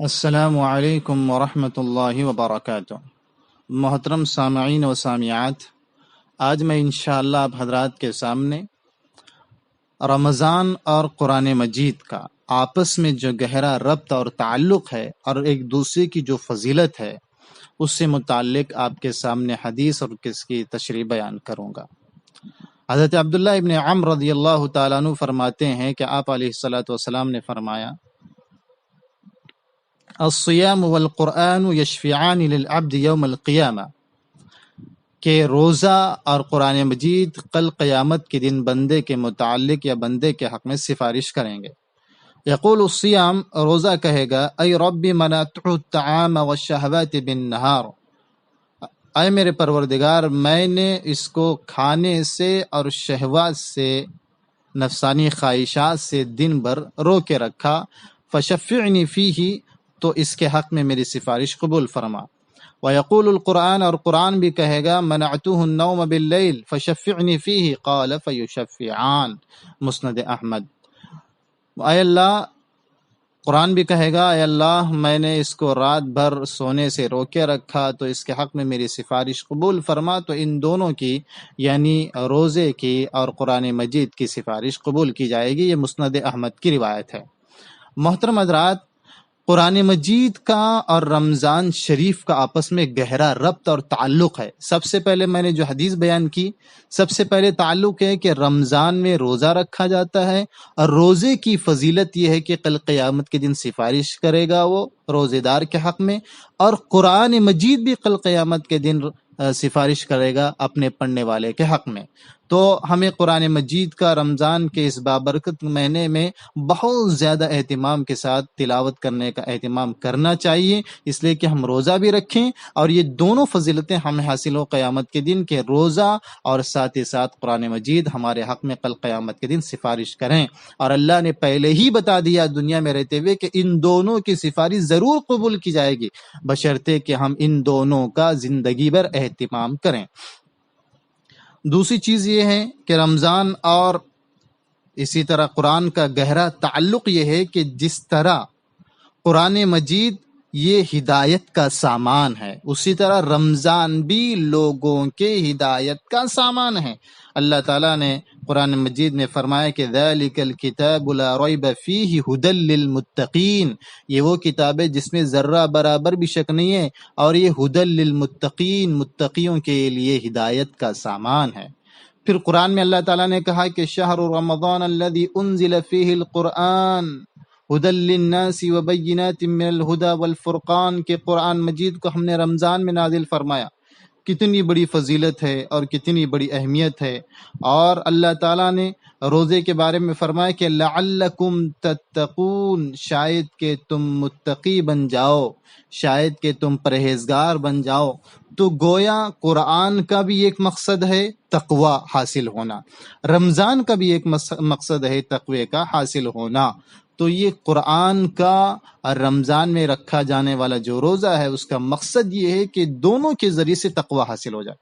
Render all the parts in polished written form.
السلام علیکم ورحمۃ اللہ وبرکاتہ۔ محترم سامعین و سامعات، آج میں انشاءاللہ آپ حضرات کے سامنے رمضان اور قرآن مجید کا آپس میں جو گہرا ربط اور تعلق ہے اور ایک دوسرے کی جو فضیلت ہے اس سے متعلق آپ کے سامنے حدیث اور کس کی تشریح بیان کروں گا۔ حضرت عبداللہ ابن عمرو رضی اللہ تعالیٰ عنہ فرماتے ہیں کہ آپ علیہ الصلاۃ والسلام نے فرمایا، الصیام والقرآن یشفعان للعبد یوم القیامہ، کہ روزہ اور قرآن مجید کل قیامت کے دن بندے کے متعلق یا بندے کے حق میں سفارش کریں گے۔ یقول الصیام، روزہ کہے گا، ای رب منعت الطعام والشہوات بالنہار، اے میرے پروردگار میں نے اس کو کھانے سے اور شہوات سے، نفسانی خواہشات سے دن بھر رو کے رکھا، فشفعنی فیہ، تو اس کے حق میں میری سفارش قبول فرما۔ وَيَقُولُ القرآن، اور قرآن بھی کہے گا، مَنَعْتُهُ النَّوْمَ بِاللَّيْلِ فَشَفِّعْنِي فِيهِ قَالَ فَيُشَفِّعَانِ، مسند احمد۔ اے اللہ، قرآن بھی کہے گا، اے اللہ میں نے اس کو رات بھر سونے سے روکے رکھا تو اس کے حق میں میری سفارش قبول فرما، تو ان دونوں کی یعنی روزے کی اور قرآن مجید کی سفارش قبول کی جائے گی۔ یہ مسند احمد کی روایت ہے۔ محترم حضرات، قرآن مجید کا اور رمضان شریف کا آپس میں گہرا ربط اور تعلق ہے۔ سب سے پہلے میں نے جو حدیث بیان کی، سب سے پہلے تعلق ہے کہ رمضان میں روزہ رکھا جاتا ہے، اور روزے کی فضیلت یہ ہے کہ کل قیامت کے دن سفارش کرے گا وہ روزے دار کے حق میں، اور قرآن مجید بھی کل قیامت کے دن سفارش کرے گا اپنے پڑھنے والے کے حق میں۔ تو ہمیں قرآن مجید کا رمضان کے اس بابرکت مہینے میں بہت زیادہ اہتمام کے ساتھ تلاوت کرنے کا اہتمام کرنا چاہیے، اس لیے کہ ہم روزہ بھی رکھیں اور یہ دونوں فضیلتیں ہمیں حاصل ہو قیامت کے دن، کہ روزہ اور ساتھ ہی ساتھ قرآن مجید ہمارے حق میں کل قیامت کے دن سفارش کریں۔ اور اللہ نے پہلے ہی بتا دیا دنیا میں رہتے ہوئے کہ ان دونوں کی سفارش ضرور قبول کی جائے گی، بشرطے کہ ہم ان دونوں کا زندگی بھر اہتمام کریں۔ دوسری چیز یہ ہے کہ رمضان اور اسی طرح قرآن کا گہرا تعلق یہ ہے کہ جس طرح قرآن مجید یہ ہدایت کا سامان ہے، اسی طرح رمضان بھی لوگوں کے ہدایت کا سامان ہے۔ اللہ تعالیٰ نے قرآن مجید میں فرمایا کہ ذَلِكَ الْكِتَابُ لَا رَيْبَ فِيهِ هُدًى لِّلْمُتَّقِينَ، یہ وہ کتاب ہے جس میں ذرہ برابر بھی شک نہیں ہے، اور یہ هُدًى لِّلْمُتَّقِينَ، متقیوں کے لیے ہدایت کا سامان ہے۔ پھر قرآن میں اللہ تعالیٰ نے کہا کہ شہر رمضان الذي انزل فيه القرآن ہدی للناس وبینات من الہدی والفرقان، کے قرآن مجید کو ہم نے رمضان میں نازل فرمایا۔ کتنی بڑی فضیلت ہے اور کتنی بڑی اہمیت ہے۔ اور اللہ تعالیٰ نے روزے کے بارے میں فرمایا کہ لعلکم تتقون، شاید کہ تم متقی بن جاؤ، شاید کہ تم پرہیزگار بن جاؤ۔ تو گویا قرآن کا بھی ایک مقصد ہے تقوی حاصل ہونا، رمضان کا بھی ایک مقصد ہے تقوی کا حاصل ہونا۔ تو یہ قرآن کا رمضان میں رکھا جانے والا جو روزہ ہے اس کا مقصد یہ ہے کہ دونوں کے ذریعے سے تقوی حاصل ہو جائے۔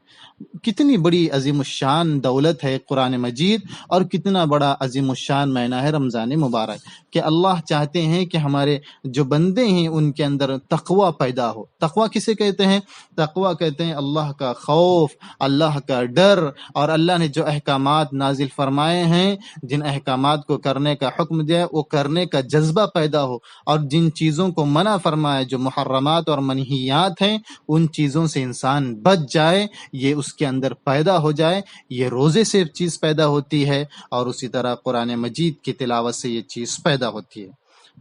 کتنی بڑی عظیم الشان دولت ہے قرآن مجید، اور کتنا بڑا عظیم الشان مہینہ ہے رمضان مبارک، کہ اللہ چاہتے ہیں کہ ہمارے جو بندے ہیں ان کے اندر تقوی پیدا ہو۔ تقوی کسے کہتے ہیں؟ تقوی کہتے ہیں اللہ کا خوف، اللہ کا ڈر، اور اللہ نے جو احکامات نازل فرمائے ہیں، جن احکامات کو کرنے کا حکم دیا وہ کرنے کا جذبہ پیدا ہو، اور جن چیزوں کو منع فرمائے، جو محرمات اور منہیات ہیں، ان چیزوں سے انسان بچ جائے، یہ اس کے اندر پیدا ہو جائے۔ یہ روزے سے چیز پیدا ہوتی ہے، اور اسی طرح قرآن مجید کی تلاوت سے یہ چیز پیدا ہوتی ہے۔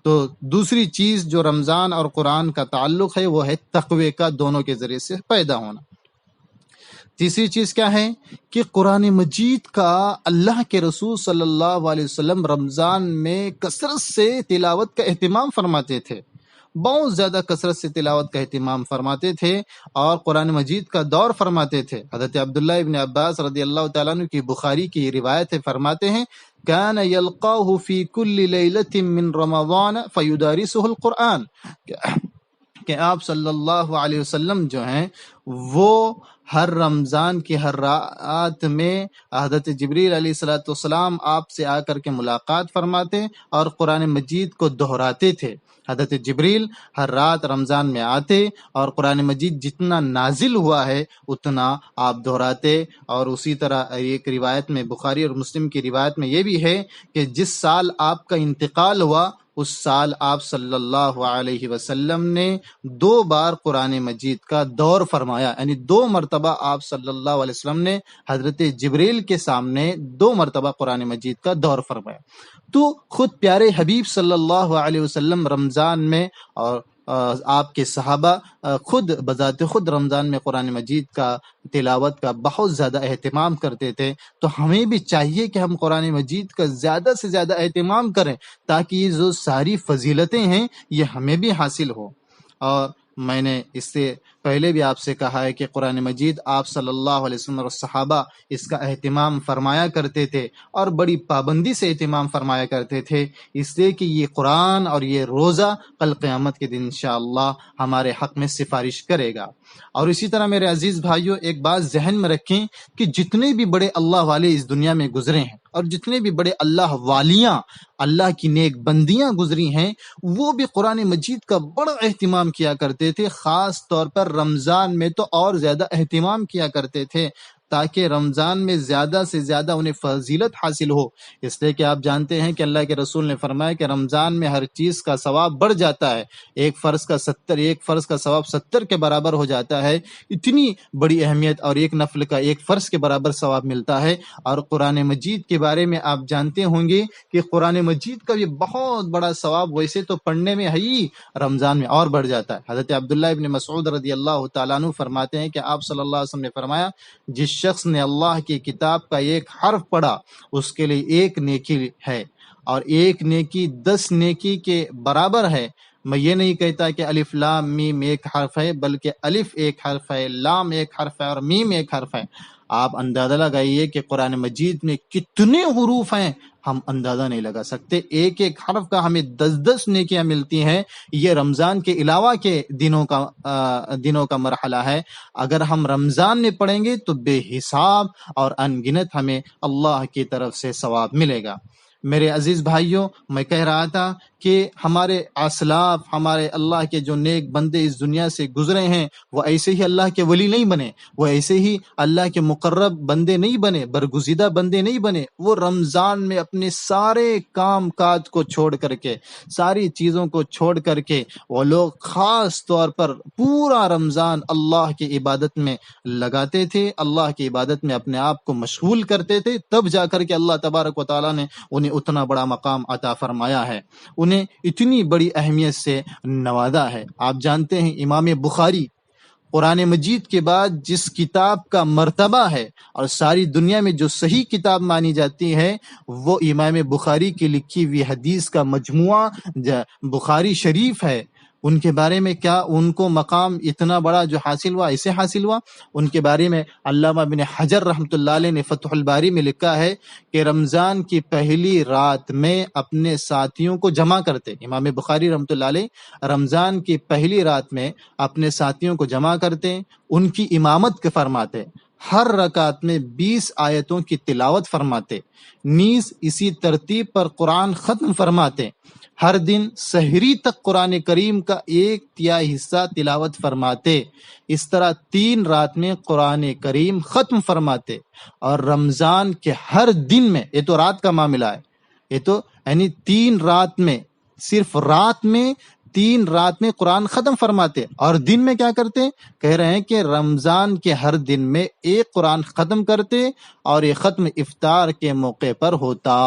تو دوسری چیز جو رمضان اور قرآن کا تعلق ہے وہ ہے تقوی کا، دونوں کے ذریعے سے پیدا ہونا۔ تیسری چیز کیا ہے کہ قرآن مجید کا اللہ کے رسول صلی اللہ علیہ وسلم رمضان میں کثرت سے تلاوت کا اہتمام فرماتے تھے، بہت زیادہ کثرت سے تلاوت کا اہتمام فرماتے تھے اور قرآن مجید کا دور فرماتے تھے۔ حضرت عبداللہ ابن عباس رضی اللہ تعالیٰ عنہ کی بخاری کی روایت ہے، فرماتے ہیں کان یلقاہ فی کل لیلۃ من رمضان فیدارسہ القرآن، کہ آپ صلی اللہ علیہ وسلم جو ہیں وہ ہر رمضان کی ہر رات میں حضرت جبریل علیہ الصلوۃ والسلام آپ سے آ کر کے ملاقات فرماتے اور قرآن مجید کو دہراتے تھے۔ حضرت جبریل ہر رات رمضان میں آتے اور قرآن مجید جتنا نازل ہوا ہے اتنا آپ دہراتے، اور اسی طرح ایک روایت میں، بخاری اور مسلم کی روایت میں یہ بھی ہے کہ جس سال آپ کا انتقال ہوا اس سال آپ صلی اللہ علیہ وسلم نے 2 بار قرآن مجید کا دور فرمایا، یعنی 2 مرتبہ آپ صلی اللہ علیہ وسلم نے حضرت جبریل کے سامنے 2 مرتبہ قرآن مجید کا دور فرمایا۔ تو خود پیارے حبیب صلی اللہ علیہ وسلم رمضان میں اور آپ کے صحابہ خود بذات خود رمضان میں قرآن مجید کا تلاوت کا بہت زیادہ اہتمام کرتے تھے، تو ہمیں بھی چاہیے کہ ہم قرآن مجید کا زیادہ سے زیادہ اہتمام کریں تاکہ یہ جو ساری فضیلتیں ہیں یہ ہمیں بھی حاصل ہو۔ اور میں نے اس سے پہلے بھی آپ سے کہا ہے کہ قرآن مجید آپ صلی اللہ علیہ وسلم اور صحابہ اس کا اہتمام فرمایا کرتے تھے اور بڑی پابندی سے اہتمام فرمایا کرتے تھے، اس لیے کہ یہ قرآن اور یہ روزہ کل قیامت کے دن انشاءاللہ ہمارے حق میں سفارش کرے گا۔ اور اسی طرح میرے عزیز بھائیوں، ایک بات ذہن میں رکھیں کہ جتنے بھی بڑے اللہ والے اس دنیا میں گزرے ہیں اور جتنے بھی بڑے اللہ والیاں، اللہ کی نیک بندیاں گزری ہیں، وہ بھی قرآن مجید کا بڑا اہتمام کیا کرتے تھے، خاص طور پر رمضان میں تو اور زیادہ اہتمام کیا کرتے تھے تاکہ رمضان میں زیادہ سے زیادہ انہیں فضیلت حاصل ہو۔ اس لیے کہ آپ جانتے ہیں کہ اللہ کے رسول نے فرمایا کہ رمضان میں ہر چیز کا ثواب بڑھ جاتا ہے، ایک فرض کا 70 70 کے برابر ہو جاتا ہے، اتنی بڑی اہمیت، اور ایک نفل کا 1 فرض کے برابر ثواب ملتا ہے۔ اور قرآن مجید کے بارے میں آپ جانتے ہوں گے کہ قرآن مجید کا بھی بہت بڑا ثواب ویسے تو پڑھنے میں ہے ہی، رمضان میں اور بڑھ جاتا ہے۔ حضرت عبداللہ ابن مسعود رضی اللہ تعالیٰ عنہ فرماتے ہیں کہ آپ صلی اللہ علیہ وسلم نے فرمایا، جس شخص نے اللہ کی کتاب کا 1 حرف پڑھا اس کے لیے 1 نیکی ہے، اور 1 نیکی 10 نیکی کے برابر ہے۔ میں یہ نہیں کہتا کہ الف لام میم 1 حرف ہے، بلکہ الف 1 حرف ہے، لام 1 حرف ہے اور میم 1 حرف ہے۔ آپ اندازہ لگائیے کہ قرآن مجید میں کتنے حروف ہیں، ہم اندازہ نہیں لگا سکتے۔ 1 حرف کا ہمیں 10 نیکیاں ملتی ہیں۔ یہ رمضان کے علاوہ کے دنوں کا مرحلہ ہے۔ اگر ہم رمضان میں پڑھیں گے تو بے حساب اور ان گنت ہمیں اللہ کی طرف سے ثواب ملے گا۔ میرے عزیز بھائیوں، میں کہہ رہا تھا کہ ہمارے اسلاف، ہمارے اللہ کے جو نیک بندے اس دنیا سے گزرے ہیں، وہ ایسے ہی اللہ کے ولی نہیں بنے، وہ ایسے ہی اللہ کے مقرب بندے نہیں بنے، برگزیدہ بندے نہیں بنے۔ وہ رمضان میں اپنے سارے کام کاج کو چھوڑ کر کے، ساری چیزوں کو چھوڑ کر کے، وہ لوگ خاص طور پر پورا رمضان اللہ کی عبادت میں لگاتے تھے، اللہ کی عبادت میں اپنے آپ کو مشغول کرتے تھے، تب جا کر کے اللہ تبارک و تعالیٰ نے انہیں اتنا بڑا مقام عطا فرمایا ہے، انہیں اتنی بڑی اہمیت سے نوازا ہے۔ آپ جانتے ہیں امام بخاری قرآن مجید کے بعد جس کتاب کا مرتبہ ہے اور ساری دنیا میں جو صحیح کتاب مانی جاتی ہے، وہ امام بخاری کی لکھی ہوئی حدیث کا مجموعہ بخاری شریف ہے۔ ان کے بارے میں کیا ان کو مقام اتنا بڑا جو حاصل ہوا، ایسے حاصل ہوا؟ ان کے بارے میں علامہ ابن حجر رحمۃ اللہ علیہ نے فتح الباری میں لکھا ہے کہ رمضان کی پہلی رات میں اپنے ساتھیوں کو جمع کرتے، امام بخاری رحمۃ اللہ علیہ رمضان کی پہلی رات میں اپنے ساتھیوں کو جمع کرتے، ان کی امامت کے فرماتے، ہر رکعت میں 20 آیتوں کی تلاوت فرماتے، نیز اسی ترتیب پر قرآن ختم فرماتے، ہر دن سحری تک قرآن کریم کا 1/3 حصہ تلاوت فرماتے، اس طرح 3 رات میں قرآن کریم ختم فرماتے، اور رمضان کے ہر دن میں، یہ تو رات کا معاملہ ہے، یہ تو یعنی 3 رات میں، صرف رات میں 3 رات میں قرآن ختم فرماتے، اور دن میں کیا کرتے؟ کہہ رہے ہیں کہ رمضان کے ہر دن میں 1 قرآن ختم کرتے، اور یہ ختم افطار کے موقع پر ہوتا،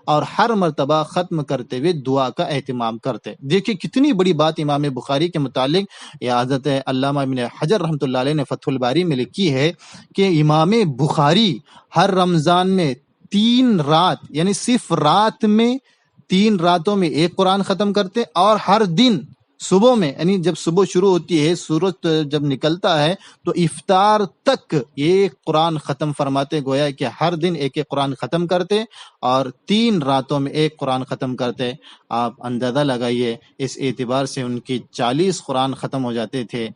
اور ہر مرتبہ ختم کرتے ہوئے دعا کا اہتمام کرتے۔ دیکھیں کتنی بڑی بات امام بخاری کے متعلق یہ حضرت علامہ ابن حجر رحمۃ اللہ علیہ نے فتح الباری میں لکھی ہے کہ امام بخاری ہر رمضان میں 3 رات، یعنی صرف رات میں 3 راتوں میں 1 قرآن ختم کرتے، اور ہر دن صبح میں یعنی جب صبح شروع ہوتی ہے، سورج جب نکلتا ہے تو افطار تک یہ قرآن ختم فرماتے، گویا کہ ہر دن ایک ایک قرآن ختم کرتے اور 3 راتوں میں ایک قرآن ختم کرتے۔ آپ اندازہ لگائیے، اس اعتبار سے ان کی 40 قرآن ختم ہو جاتے تھے،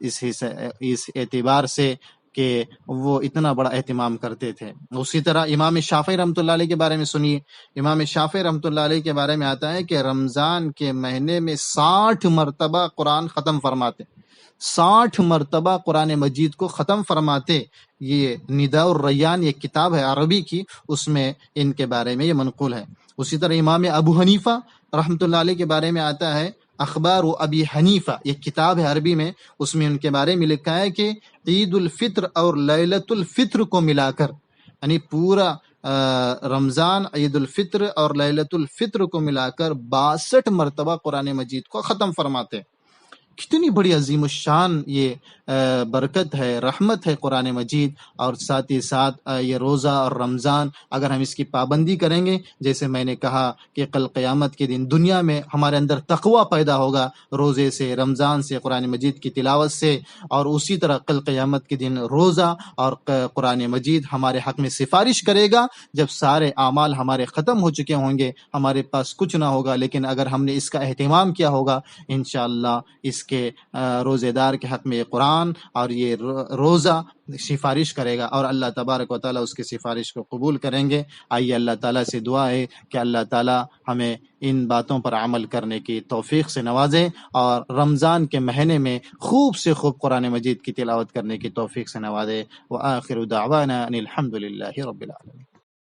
اس اعتبار سے کہ وہ اتنا بڑا اہتمام کرتے تھے۔ اسی طرح امام شافعی رحمۃ اللہ علیہ کے بارے میں سنیے، امام شافعی رحمۃ اللہ علیہ کے بارے میں آتا ہے کہ رمضان کے مہینے میں 60 مرتبہ قرآن ختم فرماتے، 60 مرتبہ قرآن مجید کو ختم فرماتے۔ یہ نداء الریان یہ کتاب ہے عربی کی، اس میں ان کے بارے میں یہ منقول ہے۔ اسی طرح امام ابو حنیفہ رحمۃ اللہ علیہ کے بارے میں آتا ہے اخبار و ابی حنیفہ، یہ کتاب ہے عربی میں، اس میں ان کے بارے میں لکھا ہے کہ عید الفطر اور لیلۃ الفطر کو ملا کر، یعنی پورا رمضان، عید الفطر اور لیلۃ الفطر کو ملا کر 62 مرتبہ قرآن مجید کو ختم فرماتے۔ کتنی بڑی عظیم الشان یہ برکت ہے، رحمت ہے قرآن مجید۔ اور ساتھ ہی ساتھ یہ روزہ اور رمضان اگر ہم اس کی پابندی کریں گے، جیسے میں نے کہا کہ کل قیامت کے دن دنیا میں ہمارے اندر تقوی پیدا ہوگا روزے سے، رمضان سے، قرآن مجید کی تلاوت سے، اور اسی طرح کل قیامت کے دن روزہ اور قرآن مجید ہمارے حق میں سفارش کرے گا جب سارے اعمال ہمارے ختم ہو چکے ہوں گے، ہمارے پاس کچھ نہ ہوگا، لیکن اگر ہم نے اس کا اہتمام کیا ہوگا انشاءاللہ اس کے روزے دار کے حق میں قرآن اور یہ روزہ سفارش کرے گا، اور اللہ تبارک و تعالیٰ اس کی سفارش کو قبول کریں گے۔ آئیے اللہ تعالیٰ سے دعا ہے کہ اللہ تعالیٰ ہمیں ان باتوں پر عمل کرنے کی توفیق سے نوازے، اور رمضان کے مہینے میں خوب سے خوب قرآن مجید کی تلاوت کرنے کی توفیق سے نوازے۔ وآخر دعوانا ان الحمد للہ رب العالمین۔